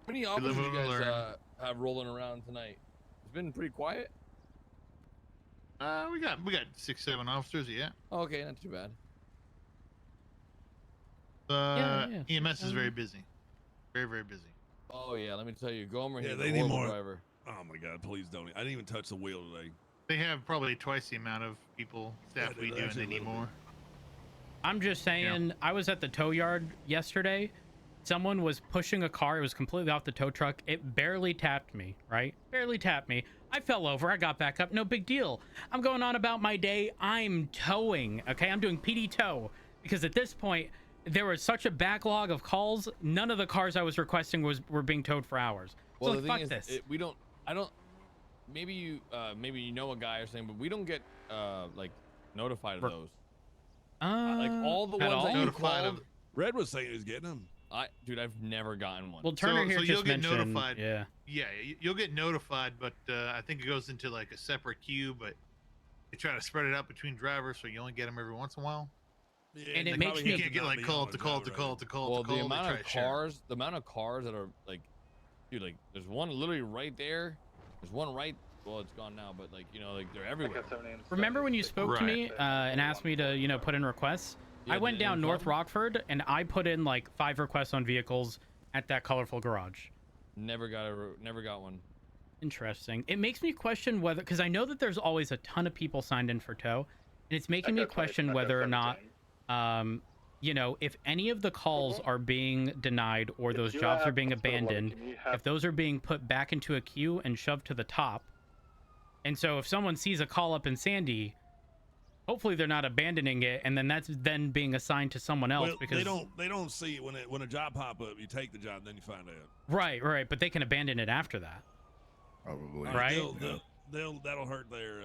How many officers live you and guys learn. have rolling around tonight? It's been pretty quiet. We got 6-7 officers. Yeah. Okay, not too bad. Yeah, EMS is very busy. Very, very busy. Oh yeah, let me tell you, Gomer Yeah, he's they a need horrible more. driver. Oh my God, please don't. I didn't even touch the wheel today. They have probably twice the amount of staff Yeah, we do, and actually they a need little more. I'm just saying, I was at the tow yard yesterday. Someone was pushing a car. It was completely off the tow truck. It barely tapped me, right? Barely tapped me. I fell over. I got back up. No big deal. I'm going on about my day. I'm towing, okay? I'm doing PD tow because at this point, there was such a backlog of calls. None of the cars I was requesting were being towed for hours. Well, So the like, thing fuck is, this. I don't. Maybe you know a guy or something, but we don't get like notified of those. Like all the at ones all? that you Notified called. Red was saying he was getting them. Dude, I've never gotten one. Well, Turner here you'll just get mentioned. notified. Yeah. Yeah, you'll get notified, but I think it goes into like a separate queue. But they try to spread it out between drivers, so you only get them every once in a while. Yeah, And they it makes probably me- You have can't get not like be call on to the call job to right. call to call Well, to call. the They amount try of to share. cars that are like, dude, like there's one literally right there. There's one right. Well, it's gone now, but like like they're everywhere. Remember when you spoke to Right. me and asked me to put in requests? Yeah, I went did it down come? North Rockford and I put in like 5 requests on vehicles at that colorful garage. Never got one. Interesting. It makes me question whether, because I know that there's always a ton of people signed in for tow, and it's making me Echo 20, question Echo whether or not, 17. if any of the calls are being denied or If those you jobs are have being hospital lobby, abandoned, can you have- if those are being put back into a queue and shoved to the top. And so if someone sees a call up in Sandy, hopefully they're not abandoning it, and then that's then being assigned to someone else Well, because they don't see it when a job pop up. You take the job, then you find out. right, but they can abandon it after that. Probably. Right? That'll hurt their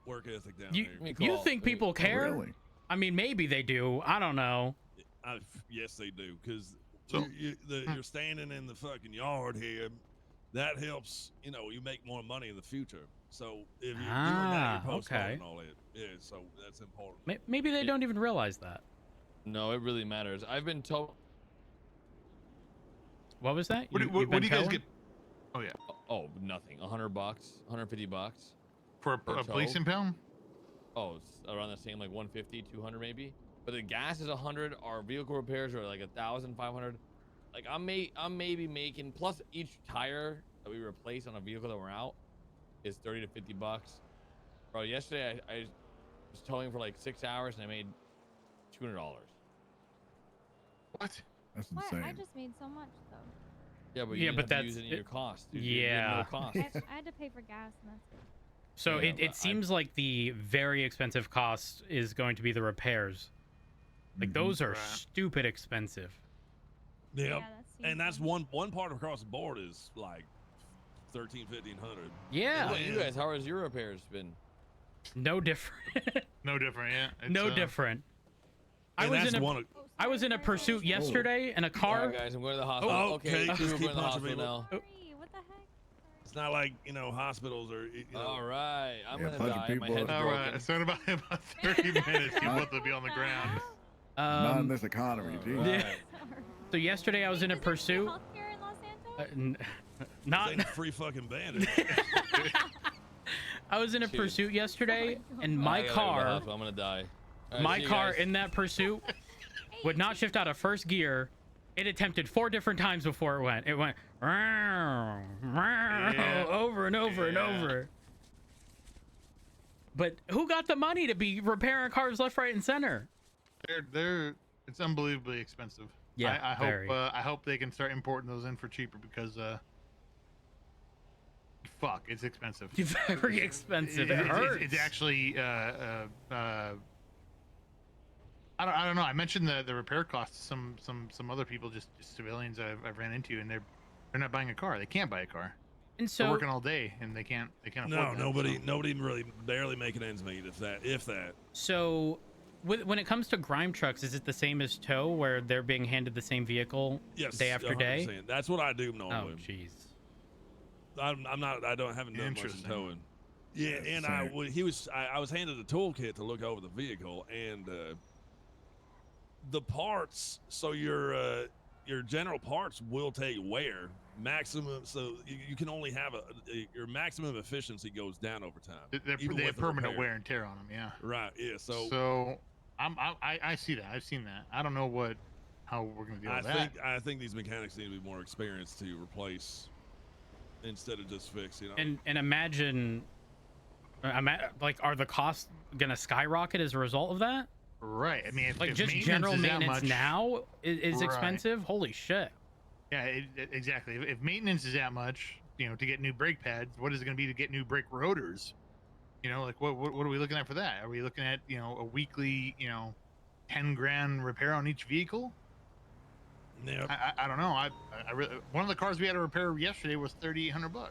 work ethic down You there. you think people care? Really? I mean, maybe they do. I don't know. Yes, they do, because So- you're standing in the fucking yard here. That helps. You make more money in the future. So if you're doing that, you're postponing okay. all that. Yeah, so that's important. Maybe they don't even realize that. No, it really matters. I've been told. What was that? What do You've been you guys towing? get? Oh yeah, Oh, nothing. $100, $150. for a Per police tow? impound. Oh, it's around the same, like 150, 200 maybe. But the gas is 100. Our vehicle repairs are like 1,500. Like I'm maybe making, plus each tire that we replace on a vehicle that we're out is 30 to 50 bucks. Bro, yesterday I was towing for like 6 hours and I made $200. What? That's What? insane. I just made so much though. Yeah, but Yeah, you but didn't have to use that's- any of your cost. Dude. yeah. No cost. I had to pay for gas and that's it. So Yeah, it but seems like the very expensive cost is going to be the repairs. Like those are Right. stupid expensive. Yeah, Yeah, that and that's seems one part across the board is like 1,300, 1,500. Yeah. What about you guys? How has your repairs been? No different. No different, yeah. It's, No different. I And was that's in a one of- I was in a pursuit yesterday in a All car. right, guys, I'm going to the hospital. Oh, okay, okay, two just are keep going to the punching hospital people. now. Sorry, what the heck? It's not like hospitals or All right, I'm Yeah, gonna punching die. My people- head's All broken. right, so in about 30 minutes, you both will be on the ground. Not in Um, this economy, All geez. right. yeah. So yesterday I was in a pursuit. Healthcare in Los Santos? Not. ain't free fucking bandit. I was in a Dude. pursuit yesterday, and I my gotta go to the car, hospital. I'm gonna die. All right, my see you car guys. in that pursuit would not shift out of first gear. It attempted 4 different times before it went. It went over and over and over. But who got the money to be repairing cars left, right, and center? It's unbelievably expensive. Yeah, I very. hope I hope they can start importing those in for cheaper because fuck, it's expensive. Very expensive. It hurts. It's actually I don't know. I mentioned the repair costs to some other people, just civilians I've ran into, and they're not buying a car. They can't buy a car. And They're so working all day and they can't afford No, that, nobody so. really barely making ends meet if that. So when it comes to grime trucks, is it the same as tow, where they're being handed the same vehicle day after 100%. day? That's what I do normally. Oh, jeez. I'm not. I haven't done much in towing. Yeah, and I was handed a toolkit to look over the vehicle, and the parts. So your general parts will take wear maximum. So you can only have your maximum efficiency goes down over time. They have permanent wear and tear on them. Yeah. Right. Yeah. So I see that. I've seen that. I don't know how we're gonna deal with that. I think these mechanics need to be more experienced to replace instead of just fix. You know. And imagine, like, are the costs gonna skyrocket as a result of that? Right. I mean, if just general maintenance now is expensive. Holy shit. Yeah, exactly. If maintenance is that much, to get new brake pads, what is it going to be to get new brake rotors? Like what are we looking at for that? Are we looking at a weekly 10 grand repair on each vehicle? Yep. I don't know. I really, one of the cars we had to repair yesterday was $3,800,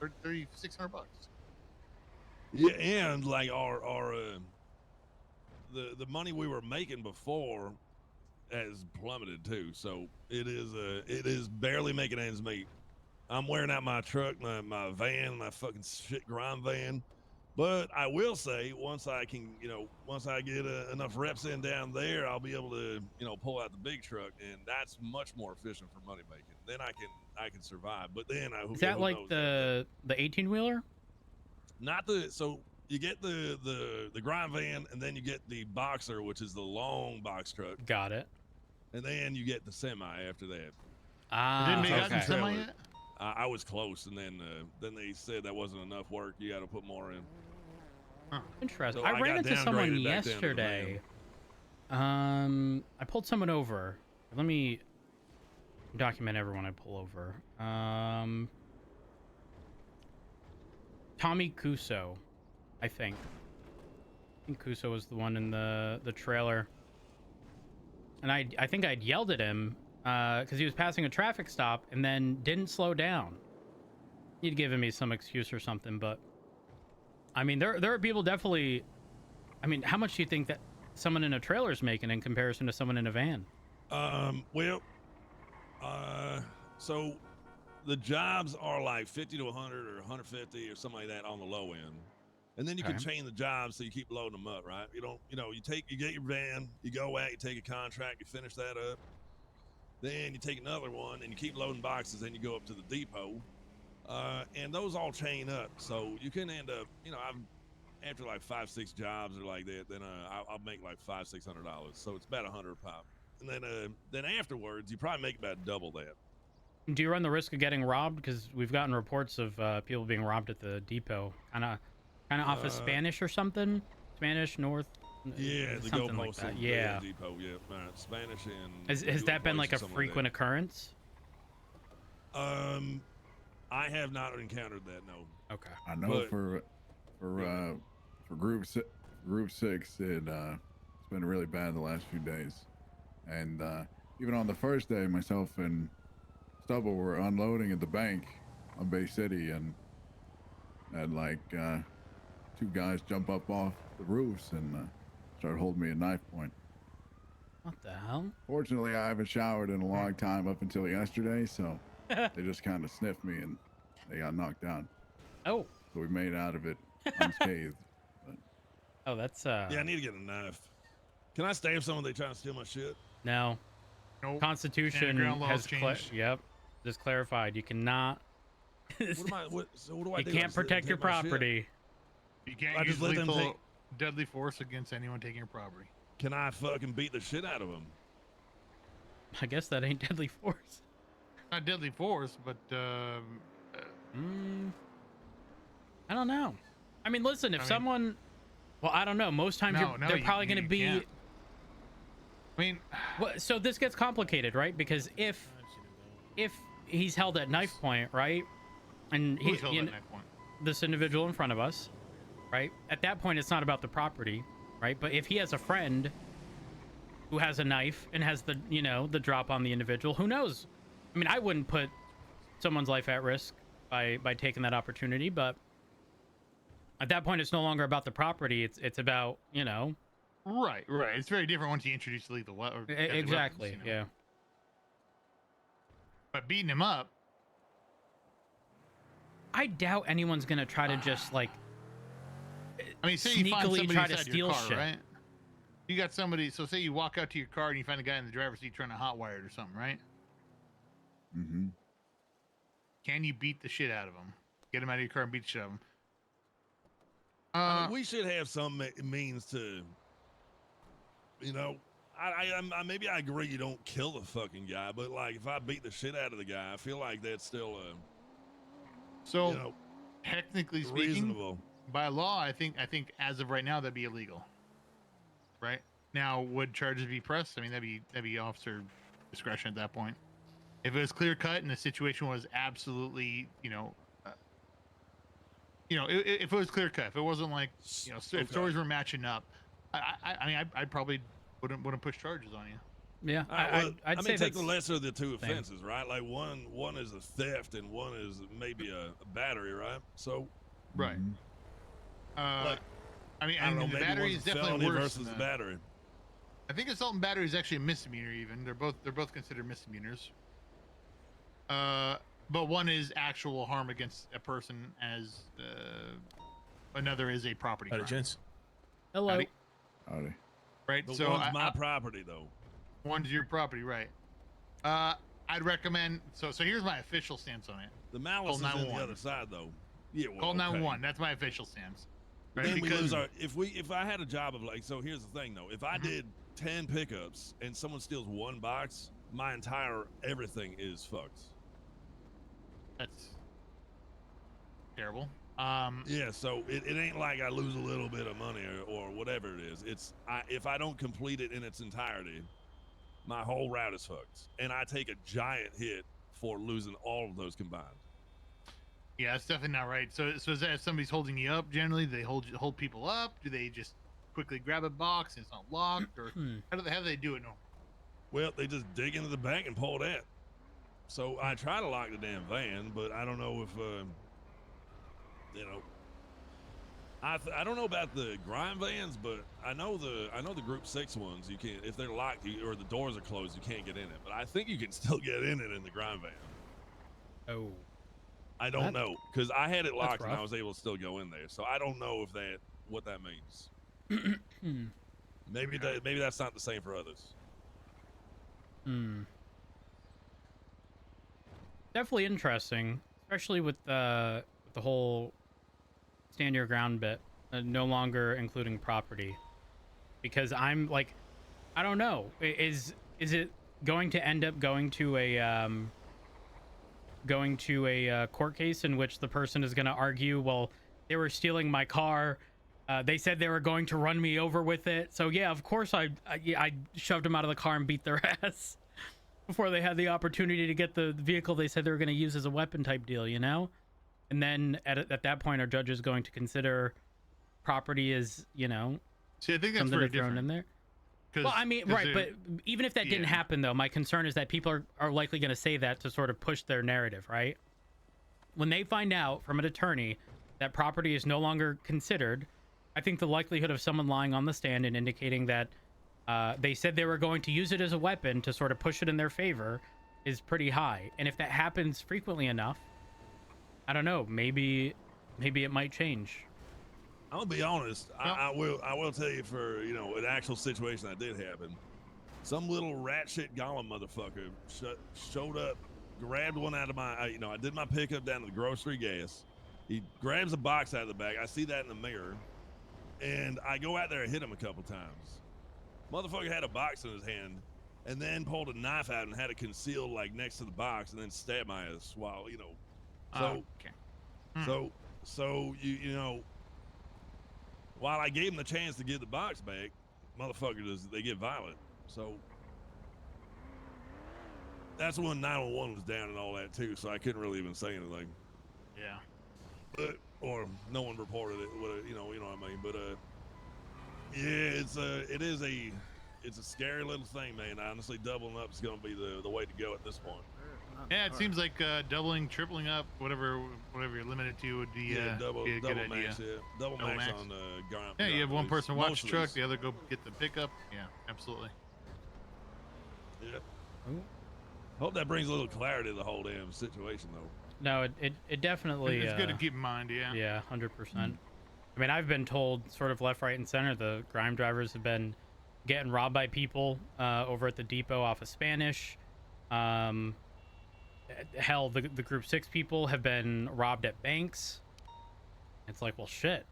$3,600. Yeah, and like our the money we were making before has plummeted too. So it is barely making ends meet. I'm wearing out my truck, my van, my fucking shit grind van. But I will say, once I get enough reps in down there, I'll be able to, pull out the big truck, and that's much more efficient for money making. Then I can survive. But then is that like the 18-wheeler? So you get the grind van, and then you get the boxer, which is the long box truck. Got it. And then you get the semi after that. Ah, okay. Semi yet? I was close, and then they said that wasn't enough work. You got to put more in. Huh. Interesting. So I ran into someone yesterday. I pulled someone over. Let me document everyone I pull over. Tommy Kuso, I think. Kuso was the one in the trailer. And I think I'd yelled at him because he was passing a traffic stop and then didn't slow down. He'd given me some excuse or something, but I mean, there are people definitely. I mean, how much do you think that someone in a trailer is making in comparison to someone in a van? So the jobs are like 50 to 100 or 150 or something like that on the low end. And then you can chain the jobs so you keep loading them up, right? You get your van, you go out, you take a contract, you finish that up. Then you take another one and you keep loading boxes, then you go up to the depot. And those all chain up. So you can end up, after like 5-6 jobs or like that, then I'll make like $500-600. So it's about $100 a pop. And then afterwards, you probably make about double that. Do you run the risk of getting robbed? Because we've gotten reports of people being robbed at the depot. Kind of off of Spanish or something? Spanish, North? Yeah, the something like that. Yeah. Depot, yeah. Spanish and... Has that been like a frequent occurrence? I have not encountered that, no. Okay. I know for group 6, it's been really bad the last few days. And even on the first day, myself and Stubble were unloading at the bank on Bay City, and had like 2 guys jump up off the roofs and start holding me at knife point. What the hell? Fortunately, I haven't showered in a long time up until yesterday, so they just kind of sniffed me and they got knocked down. Oh. So we made out of it unscathed. But... Oh, that's Yeah, I need to get a knife. Can I stay if someone they trying to steal my shit? No. Nope. Constitution has just clarified. You cannot. What do I do? You can't protect your property. You can't use lethal deadly force against anyone taking your property. Can I fucking beat the shit out of them? I guess that ain't deadly force. Not deadly force, but I don't know. I mean, listen, if someone, well, I don't know. Most times they're probably going to be. Can't. I mean, so this gets complicated, right? Because if he's held at knife point, right, and he's this individual in front of us, right? At that point, it's not about the property, right? But if he has a friend who has a knife and has the the drop on the individual, who knows? I mean, I wouldn't put someone's life at risk by taking that opportunity, but at that point, it's no longer about the property. It's about Right. It's very different once you introduce lethal weapons. Exactly. Weapons, Yeah. But beating him up. I doubt anyone's gonna try to just like. I mean, say you find sneakily somebody try to inside steal your car, shit. right? You got somebody. So say you walk out to your car and you find a guy in the driver's seat trying to hotwire it or something, right? Mm-hmm. Can you beat the shit out of him? Get him out of your car and beat the shit out of him. I mean, we should have some means to, you know, I maybe I agree you don't kill the fucking guy, but like if I beat the shit out of the guy, I feel like that's still so you know, technically speaking, reasonable. By law, I think as of right now that'd be illegal. Right now, would charges be pressed? I mean, that'd be officer discretion at that point. If it was clear cut and the situation was absolutely, if it was clear cut, if it wasn't like, if stories were matching up, I mean, I probably wouldn't push charges on you. Yeah, I'd say take that's the lesser of the two same. offenses, right? Like one is a theft and one is maybe a battery, right? So, right. Like, I mean, I don't know, the maybe battery one's is a definitely felony worse versus than battery. I think assault and battery is actually a misdemeanor. Even they're both considered misdemeanors. But one is actual harm against a person, as another is a property crime. Gents. Hello. Howdy. Right. But So one's my property, though. One's your property, right? I'd recommend. So here's my official stance on it. The malice is on the other side, though. Yeah, well, Call 911. That's my official stance. Right? Then we lose Because our. If I had a job of like, so here's the thing though. If I did 10 pickups and someone steals one box, my entire everything is fucked. That's terrible. Yeah, so it ain't like I lose a little bit of money or whatever it is. It's if I don't complete it in its entirety, my whole route is fucked, and I take a giant hit for losing all of those combined. Yeah, that's definitely not right. So is that if somebody's holding you up, generally they hold people up? Do they just quickly grab a box and it's not locked, or how do they do it normally? Well, they just dig into the back and pull that. So I try to lock the damn van, but I don't know if I don't know about the grind vans, but I know the group 6 ones. You can't, if they're locked or the doors are closed, you can't get in it. But I think you can still get in it in the grind van. Oh. I don't know, because I had it locked and I rough. was able to still go in there. So I don't know if what that means. Maybe that's not the same for others. Definitely interesting, especially with the whole stand your ground bit, no longer including property, because I'm like, I don't know, is it going to end up going to a court case in which the person is going to argue, well, they were stealing my car, they said they were going to run me over with it, so yeah, of course I shoved them out of the car and beat their ass before they had the opportunity to get the vehicle they said they were going to use as a weapon type deal, you know? And then at that point, our judge is going to consider property as, See, I think that's something very to thrown different. in there. Well, I mean, right, but even if that didn't happen, though, my concern is that people are likely going to say that to sort of push their narrative, right? When they find out from an attorney that property is no longer considered, I think the likelihood of someone lying on the stand and indicating that they said they were going to use it as a weapon to sort of push it in their favor is pretty high. And if that happens frequently enough, I don't know, maybe it might change. I'm gonna be honest. I will tell you, for an actual situation that did happen. Some little rat shit golem motherfucker showed up, grabbed one out of my. I did my pickup down to the grocery gas. He grabs a box out of the bag. I see that in the mirror, and I go out there and hit him a couple times. Motherfucker had a box in his hand, and then pulled a knife out and had it concealed like next to the box, and then stabbed my ass while So, okay. So while I gave him the chance to get the box back, they get violent. So that's when 911 was down and all that too. So I couldn't really even say anything. Yeah. Or no one reported it. You know what I mean. But yeah, it's a scary little thing, man. Honestly, doubling up is gonna be the way to go at this point. Yeah, it seems like doubling, tripling up, whatever you're limited to would be, double, be a double good max, idea. yeah. Double max on ground. Yeah, you have one person watch Most the of truck, these. the other go get the pickup. Yeah, absolutely. Yeah. Hope that brings a little clarity to the whole damn situation, though. No, it definitely. It's good to keep in mind. Yeah. Yeah, 100%. I mean, I've been told sort of left, right, and center. The grime drivers have been getting robbed by people over at the depot off of Spanish. Hell, the group 6 people have been robbed at banks. It's like, well, shit.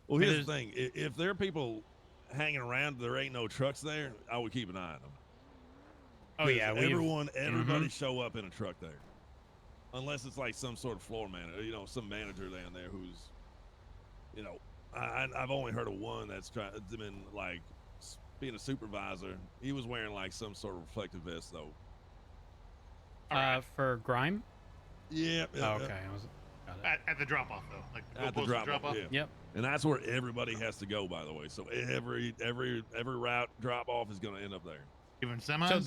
Well, here's the thing: if there are people hanging around, there ain't no trucks there. I would keep an eye on them. Oh yeah, everybody show up in a truck there, unless it's like some sort of floor manager, some manager down there who's, I've only heard of one that's been like being a supervisor. He was wearing like some sort of reflective vest though. For grime. Yeah. Oh, okay. At the drop off though, like at the drop off. Yeah. Yep. And that's where everybody has to go, by the way. So every route drop off is going to end up there. Even semis. So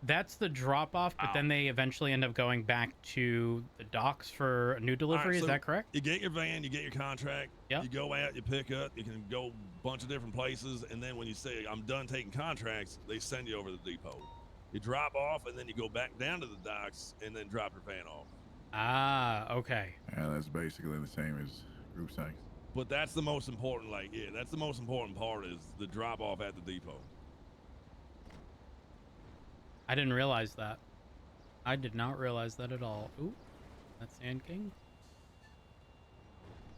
that's the drop off, but then they eventually end up going back to the docks for a new delivery. All right, is so that correct? You get your van, you get your contract. Yep. You go out, you pick up. You can go a bunch of different places, and then when you say I'm done taking contracts, they send you over to the depot. You drop off, and then you go back down to the docks, and then drop your van off. Ah, okay. Yeah, that's basically the same as group 6. But that's the most important. That's the most important part is the drop off at the depot. I didn't realize that. I did not realize that at all. Ooh, that's Sand King.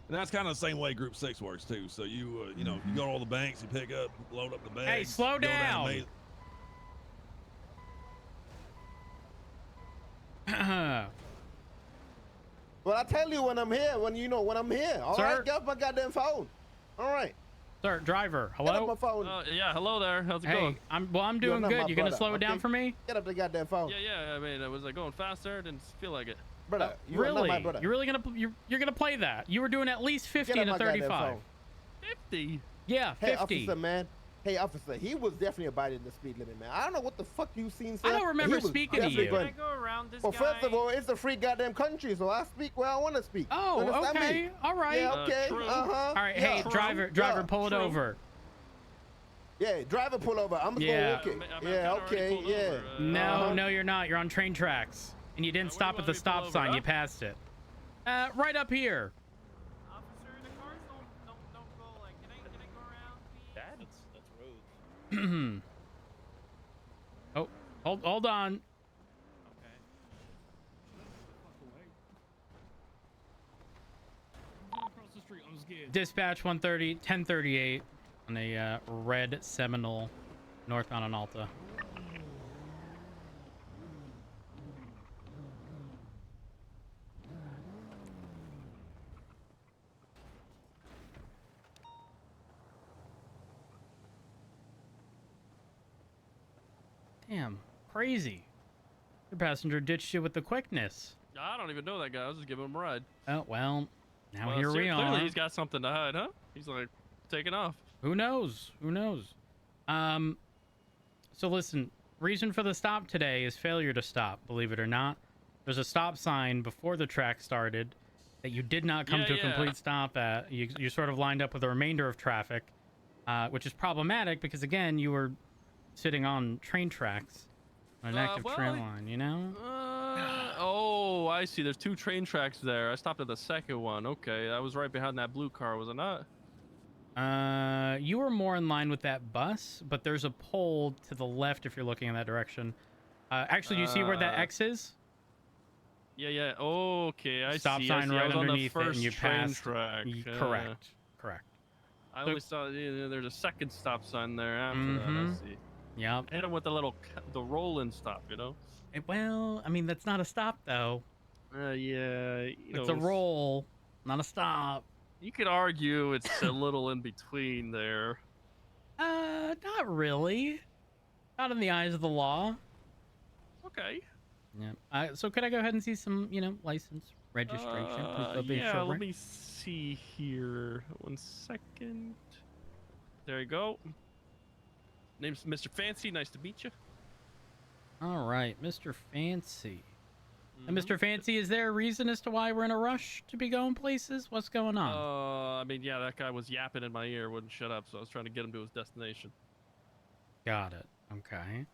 And that's kind of the same way Group 6 works too. So you you go to all the banks, you pick up, load up the bags. Hey, slow down. Well, I tell you when I'm here. When I'm here. All right, get up my goddamn phone. All right. Sir, driver, hello. Get up my phone. Yeah, hello there. How's it going? I'm doing good. You gonna slow it down for me? Get up the goddamn phone. Yeah. I mean, was I going faster? Didn't feel like it. Brother, you are really? not my brother. You're really gonna play that? You were doing at least 50 Get up to my goddamn 35. phone. 50. Yeah, 50. Hey, officer, man. Hey, officer, he was definitely abiding the speed limit, man. I don't know what the fuck you seen, sir. I don't remember He was speaking to definitely you. going- Can I go around this Well, guy? first of all, it's a free goddamn country, so I speak where I want to speak. Oh, You understand okay. me? All right. Yeah, okay. True. Uh-huh. All right, Yeah. hey, driver, Yeah, pull it true. over. Yeah, driver pull over. I'm just Yeah. going to I'm Yeah, already okay, pulled yeah. over. No, you're not. You're on train tracks, and you didn't where do stop you at the want me to pull stop over, sign. huh? You passed it. Right up here. Officer, the cars don't go like. Can I go around? Please? That's road. Oh, hold on. Okay. Across the street, I'm scared. Dispatch 1038 on a red Seminole northbound on Alta. Damn, crazy. Your passenger ditched you with the quickness. I don't even know that guy. I was just giving him a ride. Oh, well, now Well, here we are. Clearly, he's got something to hide, huh? He's like taking off. Who knows? Who knows? So listen, reason for the stop today is failure to stop, believe it or not. There's a stop sign before the track started that you did not come to a complete stop at. You sort of lined up with the remainder of traffic, which is problematic because, again, you were sitting on train tracks on an active train line, you know? Oh, I see. There's 2 train tracks there. I stopped at the second one. Okay, I was right behind that blue car, was I not? You were more in line with that bus, but there's a pole to the left if you're looking in that direction. Actually, do you see where that X is? Yeah. Okay, I see. Stop sign I right was on the underneath it, first and you train passed. track. Correct. I always saw there's a second stop sign there after that. I see. Yep. Hit him with the roll-in stop, you know. Well, I mean that's not a stop though. Yeah. It's a roll, not a stop. You could argue it's a little in between there. Not really. Not in the eyes of the law. Okay. Yeah. So could I go ahead and see some, license registration? Yeah, let me see here. 1 second. There you go. Name's Mr. Fancy. Nice to meet you. All right, Mr. Fancy. And Mr. Fancy, is there a reason as to why we're in a rush to be going places? What's going on? I mean, yeah, that guy was yapping in my ear, wouldn't shut up, so I was trying to get him to his destination. Got it. Okay.